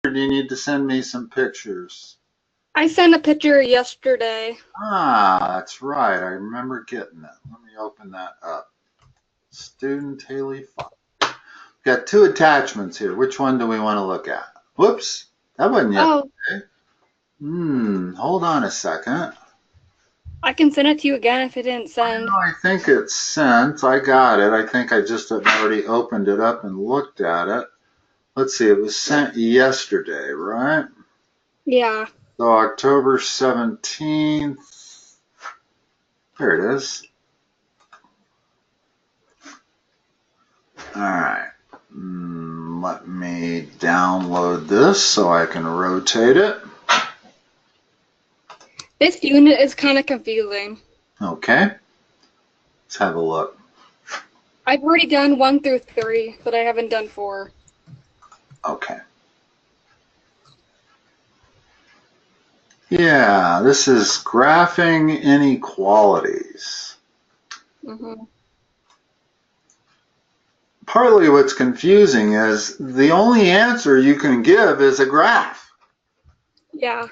or do you need to send me some pictures? I sent a picture yesterday. Ah, that's right. I remember getting it. Let me open that up. Student Haley 5. Got two attachments here. Which one do we want to look at? Whoops, that wasn't Oh, yesterday. Hold on a second. I can send it to you again if it didn't send. I think it's sent. I got it. I think I just have already opened it up and looked at it. Let's see, it was sent yesterday, right? Yeah. So October 17th. There it is. All right. Let me download this so I can rotate it. This unit is kind of confusing. Okay. Let's have a look. I've already done 1 through 3, but I haven't done 4. Okay. Yeah, this is graphing inequalities. Mm-hmm. Partly what's confusing is the only answer you can give is a graph. Yeah.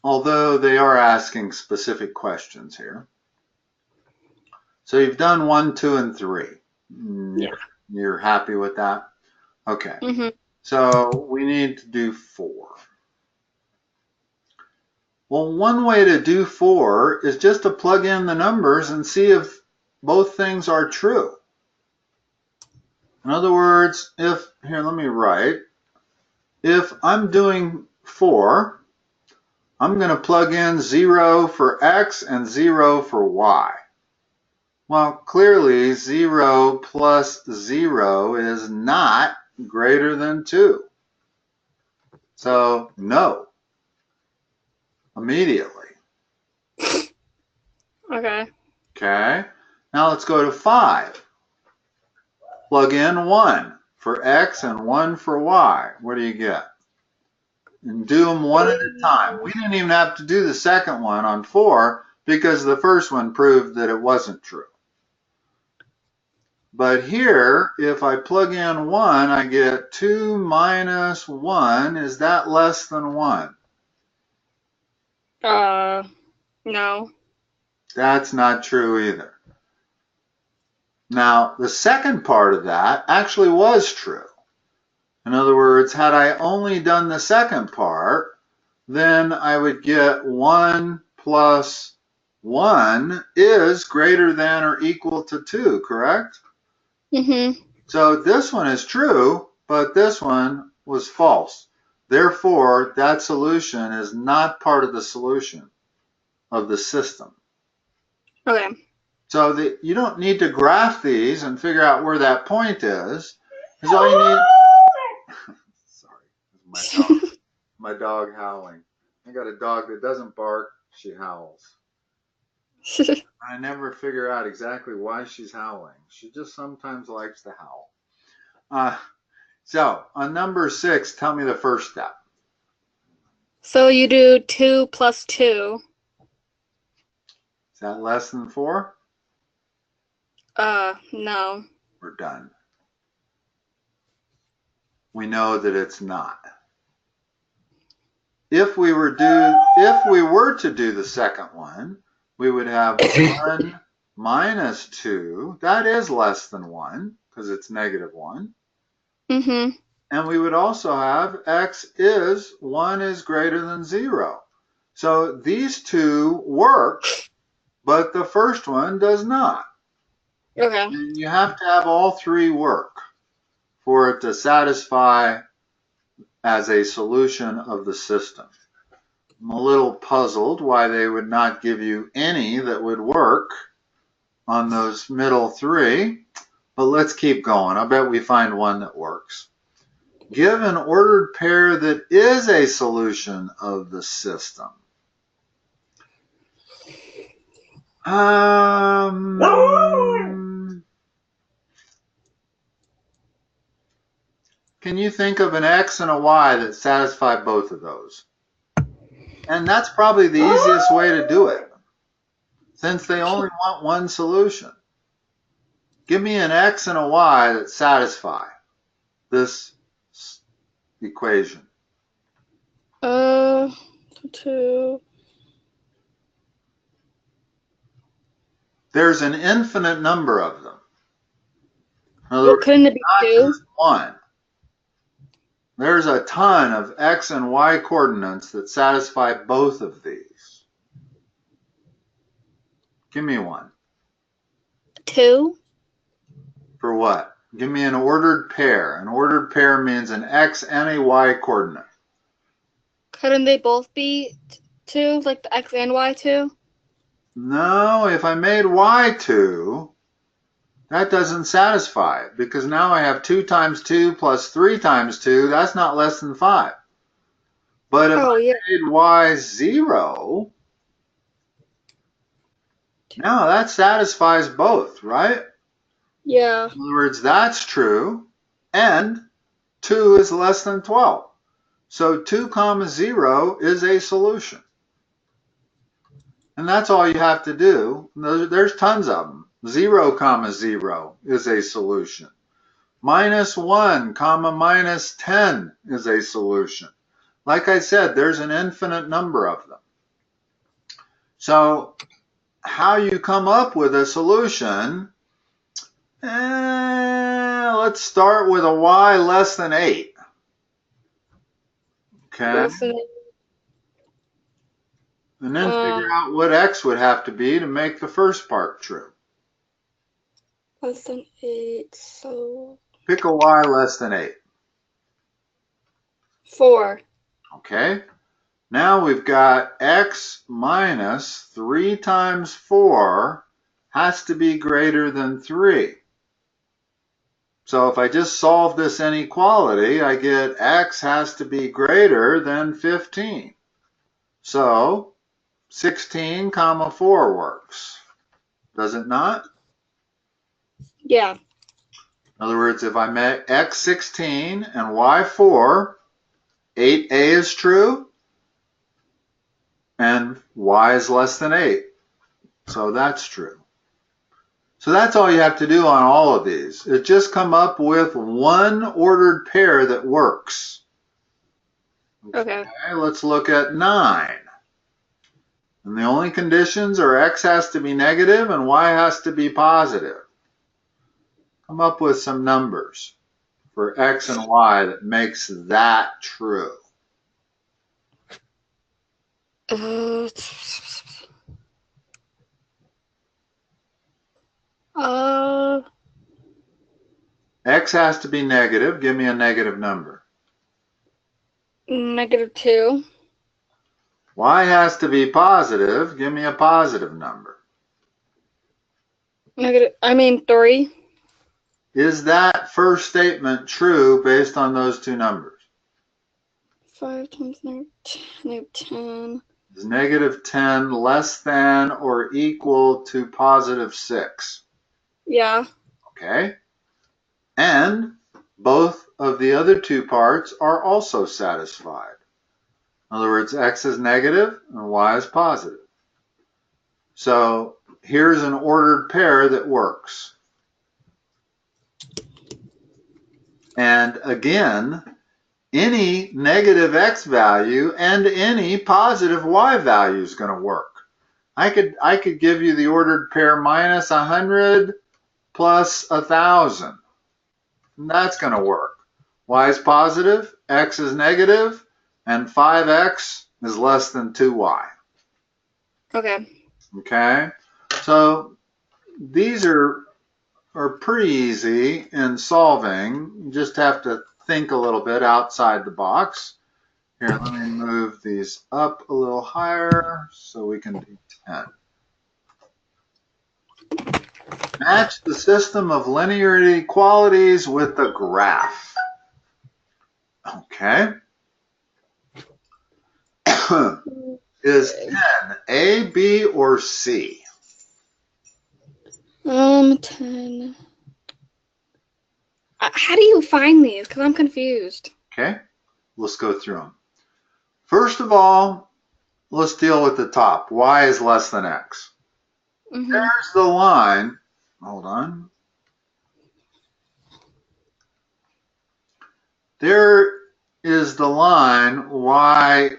Although they are asking specific questions here. So you've done 1, 2, and 3. Yeah. You're happy with that? Okay. Mm-hmm. So we need to do 4. Well, one way to do 4 is just to plug in the numbers and see if both things are true. In other words, here, let me write. If I'm doing 4, I'm going to plug in 0 for x and 0 for y. Well, clearly 0 plus 0 is not greater than 2. So, no. Immediately. Okay. Okay. Now let's go to 5. Plug in 1 for x and 1 for y. What do you get? And do them one at a time. We didn't even have to do the second one on 4 because the first one proved that it wasn't true. But here, if I plug in 1, I get 2 minus 1. Is that less than 1? No. That's not true either. Now, the second part of that actually was true. In other words, had I only done the second part, then I would get 1 plus 1 is greater than or equal to 2, correct? Mm-hmm. So this one is true, but this one was false. Therefore, that solution is not part of the solution of the system. Okay. So you don't need to graph these and figure out where that point is. Because all you need... Sorry, my dog howling. I got a dog that doesn't bark, she howls. I never figure out exactly why she's howling. She just sometimes likes to howl. So on number 6, tell me the first step. So you do 2 plus 2. Is that less than 4? No. We're done. We know that it's not. If we were to do the second one, we would have 1 minus 2. That is less than 1 because it's negative 1. Mm-hmm. And we would also have x is 1 is greater than 0. So these two work, but the first one does not. Okay. And you have to have all three work for it to satisfy as a solution of the system. I'm a little puzzled why they would not give you any that would work on those middle 3, but let's keep going. I bet we find one that works. Give an ordered pair that is a solution of the system. Can you think of an x and a y that satisfy both of those? And that's probably the easiest way to do it, since they only want one solution. Give me an x and a y that satisfy this equation. 2. There's an infinite number of them. In other Well, words, couldn't it be not 2? just one. There's a ton of x and y coordinates that satisfy both of these. Give me one. 2? For what? Give me an ordered pair. An ordered pair means an x and a y coordinate. Couldn't they both be 2, like the x and y 2? No, if I made y 2, that doesn't satisfy it because now I have 2 times 2 plus 3 times 2. That's not less than 5. But if Oh, I yeah. made y 0, now that satisfies both, right? Yeah. In other words, that's true, and 2 is less than 12. So 2 comma 0 is a solution. And that's all you have to do. There's tons of them. 0 comma 0 is a solution. Minus 1 comma minus 10 is a solution. Like I said, there's an infinite number of them. So how you come up with a solution, let's start with a y less than 8. Okay. Less than And then figure out what x would have to be to make the first part true. less than 8, so Pick a y less than 8. 4. Okay. Now we've got x minus 3 times 4 has to be greater than 3. So if I just solve this inequality, I get x has to be greater than 15. So 16 comma 4 works. Does it not? Yeah. In other words, if I make x 16 and y 4, 8a is true, and y is less than 8. So that's true. So that's all you have to do on all of these. Is just come up with one ordered pair that works. Okay. Let's look at 9. And the only conditions are x has to be negative and y has to be positive. Come up with some numbers for x and y that makes that true. Uh, X has to be negative. Give me a negative number. -2. Y has to be positive. Give me a positive number. 3. Is that first statement true based on those two numbers? 5 times -10. Is negative 10 less than or equal to positive 6? Yeah. Okay. And both of the other two parts are also satisfied. In other words, x is negative and y is positive. So here's an ordered pair that works. And again, any negative x value and any positive y value is going to work. I could give you the ordered pair minus 100 plus 1,000. That's going to work. Y is positive, x is negative, and 5x is less than 2y. Okay. Okay? So these are pretty easy in solving. You just have to think a little bit outside the box. Here, let me move these up a little higher so we can do 10. Match the system of linear inequalities with the graph. Okay. Is 10 A, B, or C? 10. How do you find these? Because I'm confused. Okay, let's go through them. First of all, let's deal with the top. Y is less than X. There's the line. Hold on. There is the line Y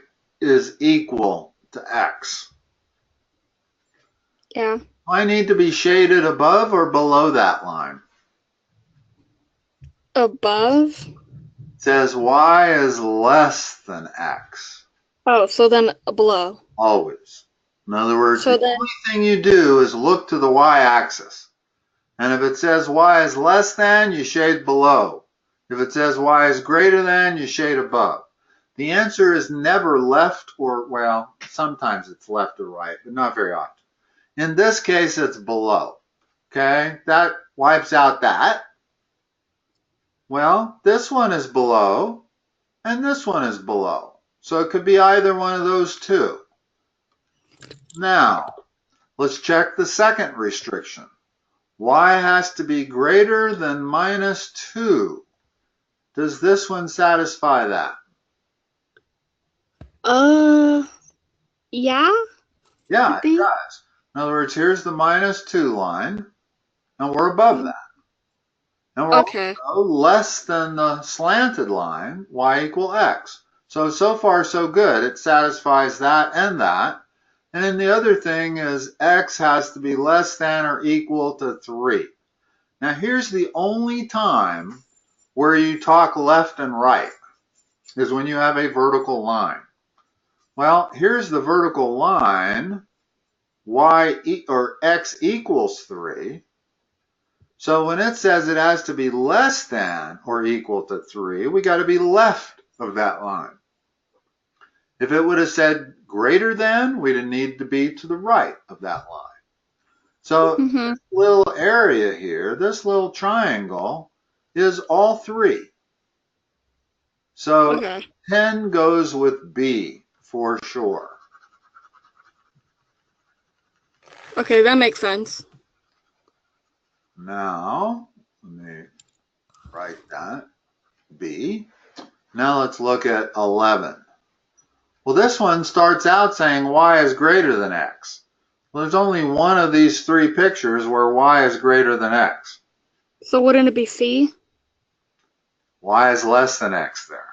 is equal to x. Yeah. Do I need to be shaded above or below that line? Above? It says y is less than x. Oh, so then below. Always. In other words, So the then, only thing you do is look to the y-axis. And if it says y is less than, you shade below. If it says y is greater than, you shade above. The answer is never left or, well, sometimes it's left or right, but not very often. In this case, it's below. Okay, that wipes out that. Well, this one is below, and this one is below. So it could be either one of those two. Now, let's check the second restriction. Y has to be greater than minus 2. Does this one satisfy that? yeah, I Yeah, it think. does. In other words, here's the minus 2 line, and we're above that. And we're Okay. also less than the slanted line, y equal x. So far so good. It satisfies that and that. And then the other thing is x has to be less than or equal to 3. Now here's the only time where you talk left and right, is when you have a vertical line. Well, here's the vertical line, or x equals 3. So when it says it has to be less than or equal to 3, we got to be left of that line. If it would have said greater than, we'd need to be to the right of that line. So this little area here, this little triangle, is all 3. So Okay. 10 goes with B for sure. Okay, that makes sense. Now, let me write that, B. Now let's look at 11. Well, this one starts out saying y is greater than x. Well, there's only one of these 3 pictures where y is greater than x. So wouldn't it be C? Y is less than x there.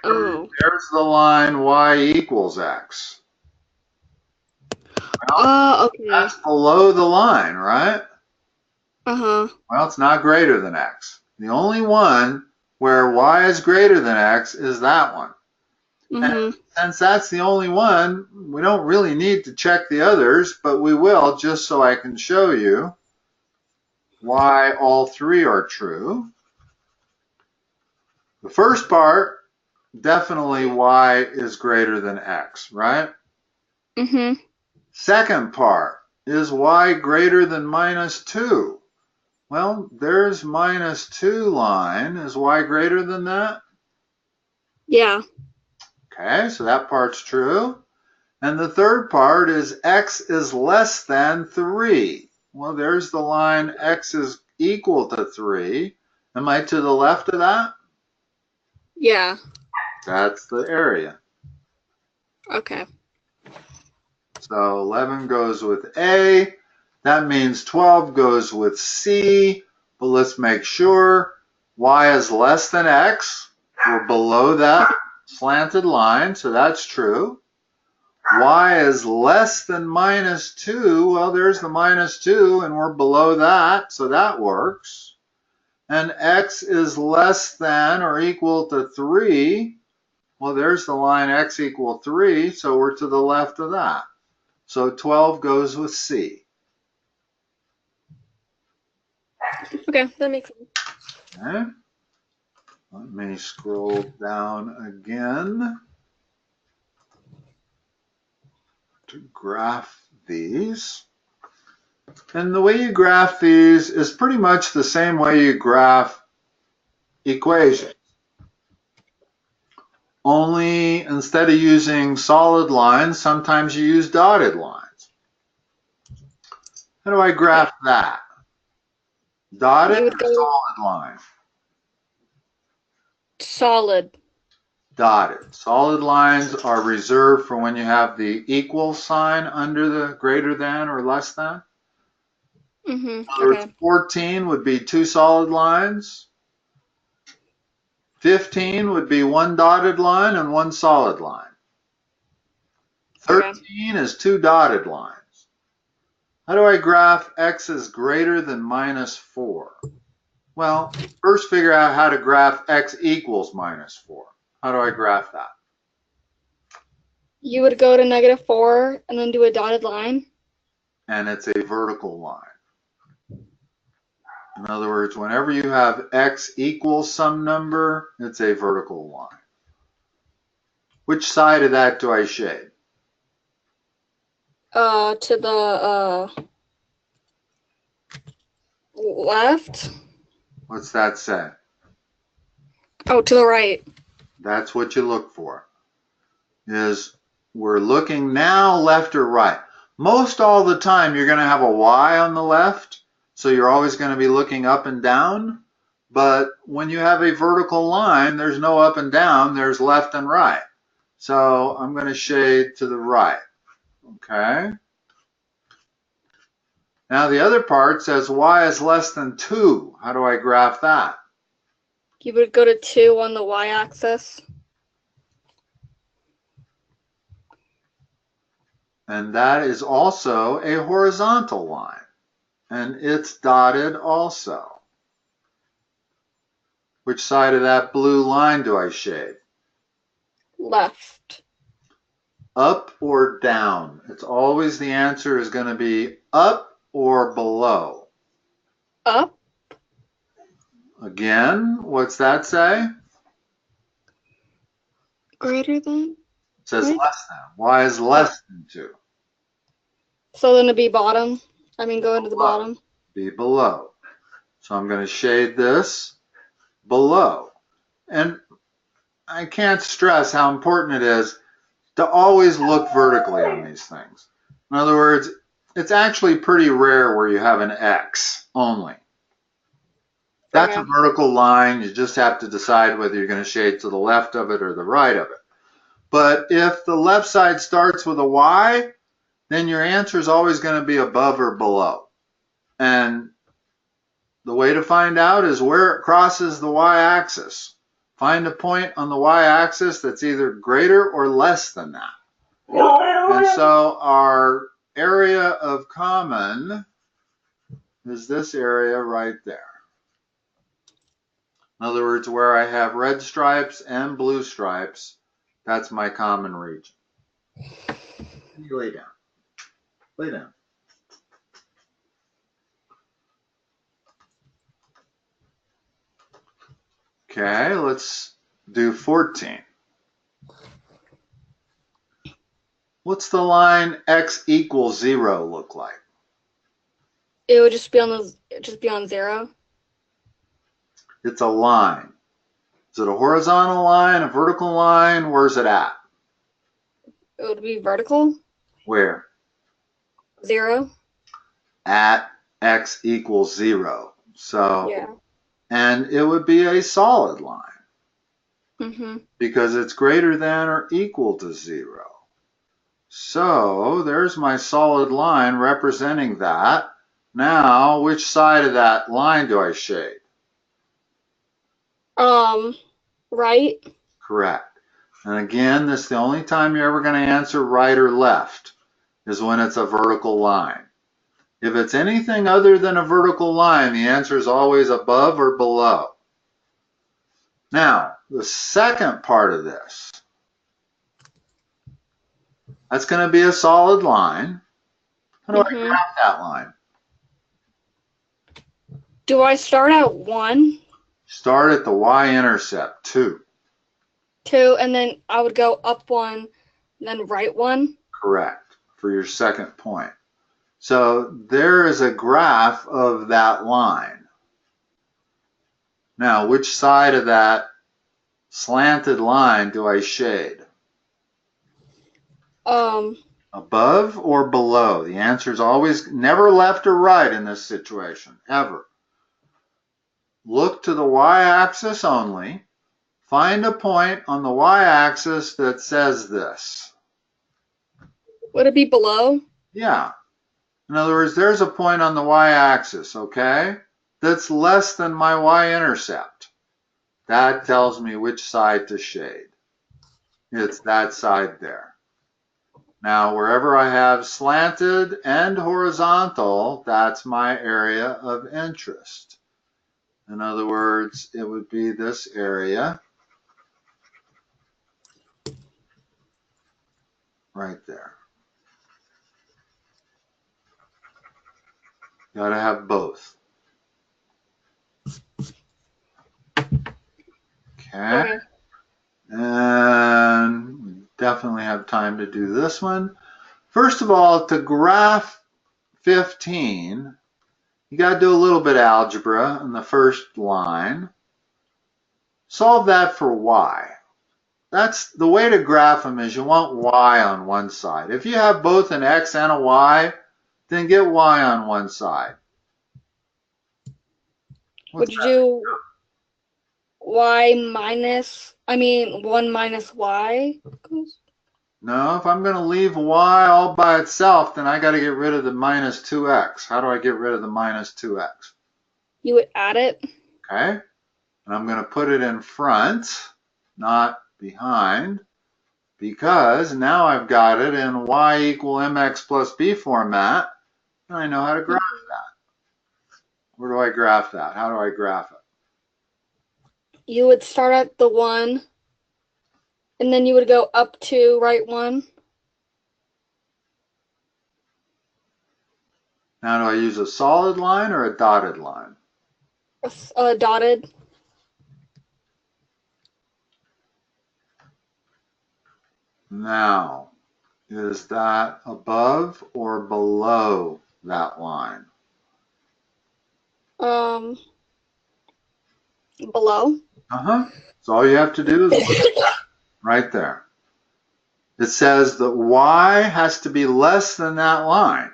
Oh. There's the line y equals x. Well, Okay. that's below the line, right? Uh-huh. Well, it's not greater than x. The only one where y is greater than x is that one. And since that's the only one, we don't really need to check the others, but we will just so I can show you why all 3 are true. The first part, definitely y is greater than x, right? Second part, is y greater than minus 2? Well, there's minus 2 line. Is y greater than that? Yeah. Okay, so that part's true. And the third part is x is less than 3. Well, there's the line x is equal to 3. Am I to the left of that? Yeah. That's the area. Okay. So 11 goes with A. That means 12 goes with C. But let's make sure y is less than x. We're below that slanted line, so that's true. Y is less than minus 2. Well, there's the minus 2, and we're below that, so that works. And x is less than or equal to 3. Well, there's the line x equal 3, so we're to the left of that. So 12 goes with C. Okay, that makes sense. Okay. Let me scroll down again to graph these. And the way you graph these is pretty much the same way you graph equations. Only instead of using solid lines, sometimes you use dotted lines. How do I graph that? Dotted You or would go solid line? solid. Dotted. Solid lines are reserved for when you have the equal sign under the greater than or less than. In other words, Okay. 14 would be 2 solid lines. 15 would be one dotted line and one solid line. 13 is two dotted lines. How do I graph x is greater than minus 4? Well, first figure out how to graph x equals minus 4. How do I graph that? You would go to -4 and then do a dotted line. And it's a vertical line. In other words, whenever you have x equals some number, it's a vertical line. Which side of that do I shade? To the left. What's that say? Oh, to the right. That's what you look for. Is we're looking now left or right. Most all the time you're going to have a y on the left, so you're always going to be looking up and down. But when you have a vertical line, there's no up and down, there's left and right. So I'm going to shade to the right. Okay. Now the other part says y is less than 2. How do I graph that? You would go to 2 on the y-axis. And that is also a horizontal line. And it's dotted also. Which side of that blue line do I shade? Left. Up or down? It's always the answer is going to be up or below. Up. Again, what's that say? Greater than? It says right? less than. Y is less than 2. So then it'd be bottom. I mean, go into the Below. bottom. Be below. So I'm going to shade this below. And I can't stress how important it is to always look vertically on these things. In other words, it's actually pretty rare where you have an X only. That's a vertical line. You just have to decide whether you're going to shade to the left of it or the right of it. But if the left side starts with a Y, then your answer is always going to be above or below. And the way to find out is where it crosses the y-axis. Find a point on the y-axis that's either greater or less than that. And so our area of common is this area right there. In other words, where I have red stripes and blue stripes, that's my common region. You lay down. Lay down. Okay, let's do 14. What's the line x equals 0 look like? It would just be on 0. It's a line. Is it a horizontal line, a vertical line? Where's it at? It would be vertical. Where? 0. At x equals 0. So, yeah. And it would be a solid line. Mm-hmm. Because it's greater than or equal to 0. So there's my solid line representing that. Now, which side of that line do I shade? Right. Correct. And again, this is the only time you're ever going to answer right or left is when it's a vertical line. If it's anything other than a vertical line, the answer is always above or below. Now, the second part of this, that's going to be a solid line. How do I graph that line? Do I start at 1? Start at the y-intercept, 2. 2, and then I would go up 1, then right 1? Correct, for your second point. So there is a graph of that line. Now, which side of that slanted line do I shade? Above or below? The answer is always never left or right in this situation, ever. Look to the y-axis only. Find a point on the y-axis that says this. Would it be below? Yeah. In other words, there's a point on the y-axis, okay, that's less than my y-intercept. That tells me which side to shade. It's that side there. Now, wherever I have slanted and horizontal, that's my area of interest. In other words, it would be this area right there. Got to have both. Okay. And we definitely have time to do this one. First of all, to graph 15, you got to do a little bit of algebra in the first line. Solve that for y. That's the way to graph them is you want y on one side. If you have both an x and a y, then get y on one side. Would you do y minus, 1 minus y? No, if I'm going to leave y all by itself, then I got to get rid of the minus 2x. How do I get rid of the minus 2x? You would add it. Okay. And I'm going to put it in front, not behind, because now I've got it in y equal mx plus b format, and I know how to graph that. Where do I graph that? How do I graph it? You would start at the 1, and then you would go up to right 1. Now, do I use a solid line or a dotted line? Dotted. Now, is that above or below that line? Below. So all you have to do is right there. It says that y has to be less than that line.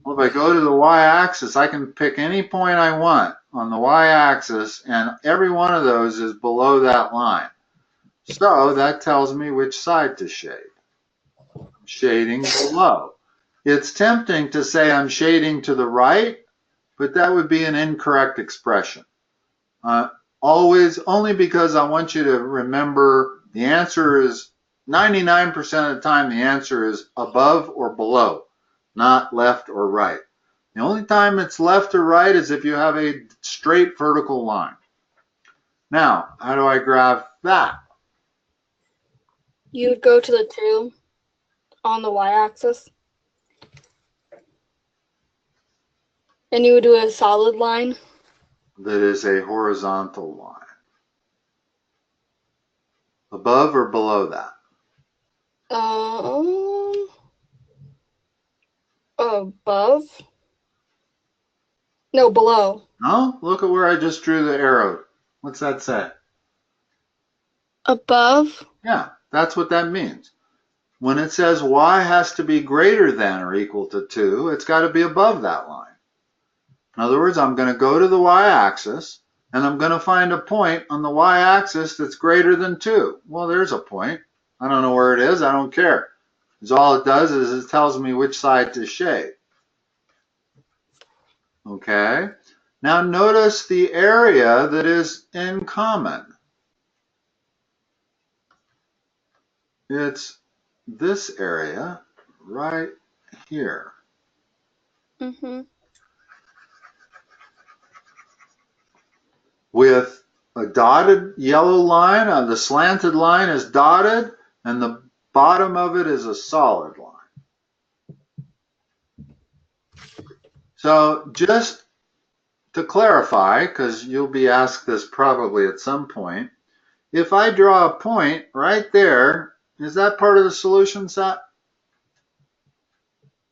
Well, if I go to the y-axis, I can pick any point I want on the y-axis, and every one of those is below that line. So that tells me which side to shade. I'm shading below. It's tempting to say I'm shading to the right, but that would be an incorrect expression. Always, only because I want you to remember the answer is 99% of the time the answer is above or below, not left or right. The only time it's left or right is if you have a straight vertical line. Now, how do I graph that? You would go to the 2 on the y-axis. And you would do a solid line. That is a horizontal line. Above or below that? Above? No, below. No? Look at where I just drew the arrow. What's that say? Above? Yeah, that's what that means. When it says y has to be greater than or equal to 2, it's got to be above that line. In other words, I'm going to go to the y-axis, and I'm going to find a point on the y-axis that's greater than 2. Well, there's a point. I don't know where it is. I don't care. Because all it does is it tells me which side to shade. Okay? Now notice the area that is in common. It's this area right here. With a dotted yellow line, the slanted line is dotted, and the bottom of it is a solid line. So just to clarify, because you'll be asked this probably at some point, if I draw a point right there, is that part of the solution set?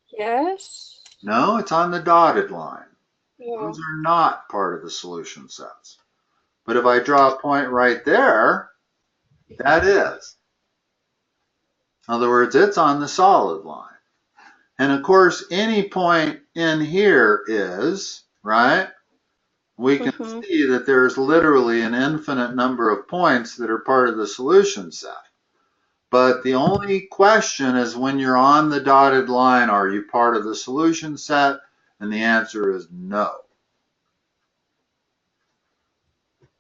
Yes. No, it's on the dotted line. Yeah. Those are not part of the solution sets. But if I draw a point right there, that is. In other words, it's on the solid line. And of course, any point in here is, right? We can see that there's literally an infinite number of points that are part of the solution set. But the only question is when you're on the dotted line, are you part of the solution set? And the answer is no.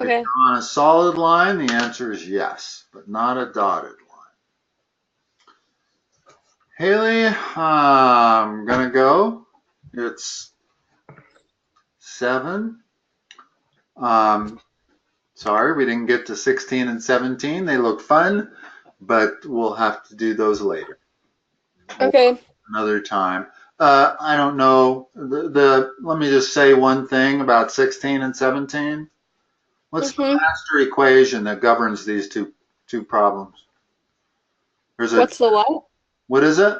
Okay. If you're on a solid line, the answer is yes, but not a dotted line. Haley, I'm gonna go. It's 7. Sorry, we didn't get to 16 and 17. They look fun, but we'll have to do those later. Okay. Another time. I don't know. Let me just say one thing about 16 and 17. What's the master equation that governs these two problems? What's the what? What is it?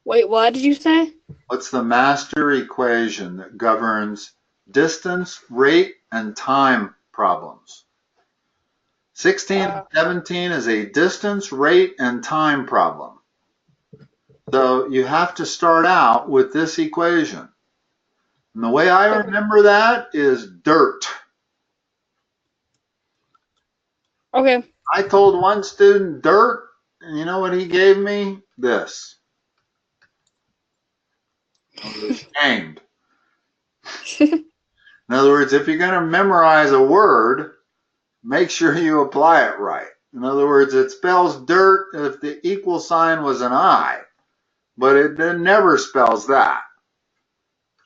Wait, what did you say? What's the master equation that governs distance, rate, and time problems? 16 and 17 is a distance, rate, and time problem. So you have to start out with this equation. And the way I remember that is dirt. Okay. I told one student dirt, and you know what he gave me? This. I was ashamed. In other words, if you're going to memorize a word, make sure you apply it right. In other words, it spells dirt if the equal sign was an I, but it never spells that.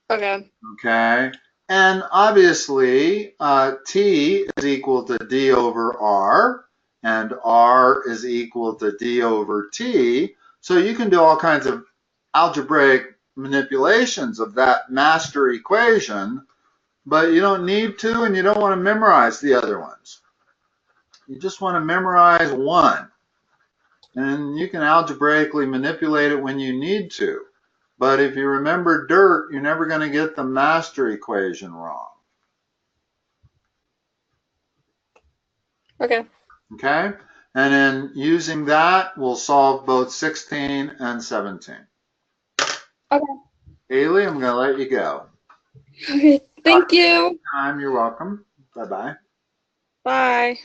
Okay. Okay? And obviously, T is equal to D over R, and R is equal to D over T. So you can do all kinds of algebraic manipulations of that master equation, but you don't need to, and you don't want to memorize the other ones. You just want to memorize one. And you can algebraically manipulate it when you need to. But if you remember dirt, you're never going to get the master equation wrong. Okay. Okay? And then using that, we'll solve both 16 and 17. Okay. Haley, I'm going to let you go. Okay. Thank you. You're welcome. Bye-bye. Bye.